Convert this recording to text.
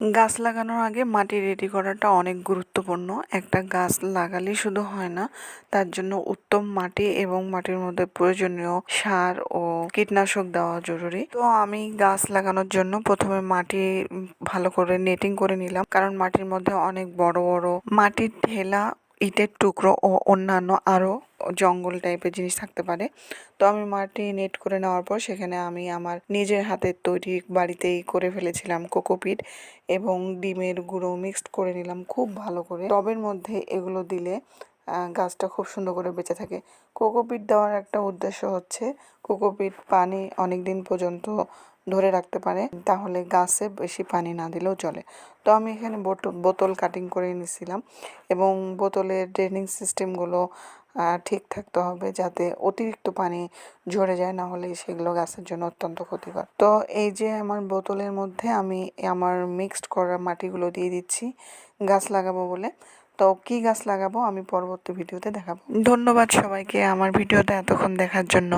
গাছ লাগানোর আগে মাটি রেডি করাটা অনেক গুরুত্বপূর্ণ। একটা গাছ লাগালেই শুধু হয় না, তার জন্য উত্তম মাটি এবং মাটির মধ্যে প্রয়োজনীয় সার ও কীটনাশক দেওয়া জরুরি। তো আমি গাছ লাগানোর জন্য প্রথমে মাটি ভালো করে নেটিং করে নিলাম, কারণ মাটির মধ্যে অনেক বড় বড় মাটির ঢেলা, ইটের টুকরো ও অন্যান্য আরও জঙ্গল টাইপের জিনিস থাকতে পারে। তো আমি মাটি নেট করে নেওয়ার পর সেখানে আমি আমার নিজের হাতের তৈরি বাড়িতেই করে ফেলেছিলাম কোকোপিট এবং ডিমের গুঁড়ো মিক্সড করে নিলাম খুব ভালো করে। টবের মধ্যে এগুলো দিলে গাছটা খুব সুন্দর করে বেঁচে থাকে। কোকোপিট দেওয়ার একটা উদ্দেশ্য হচ্ছে কোকোপিট পানি অনেক দিন পর্যন্ত ধরে রাখতে পারে, তাহলে গাছে বেশি পানি না দিলেও চলে। তো আমি এখানে বোতল কাটিং করে নিয়েছিলাম এবং বোতলের ড্রেনিং সিস্টেমগুলো ঠিক থাকতে হবে, যাতে অতিরিক্ত পানি ঝরে যায়, না হলে সেগুলো গাছের জন্য অত্যন্ত ক্ষতিকর। তো এই যে আমার বোতলের মধ্যে আমি আমার মিক্সড করা মাটিগুলো দিয়ে দিচ্ছি গাছ লাগাবো বলে। তো কি গাছ লাগাবো আমি পরবর্তী ভিডিওতে দেখাবো। ধন্যবাদ সবাইকে আমার ভিডিওটা এতক্ষণ দেখার জন্য।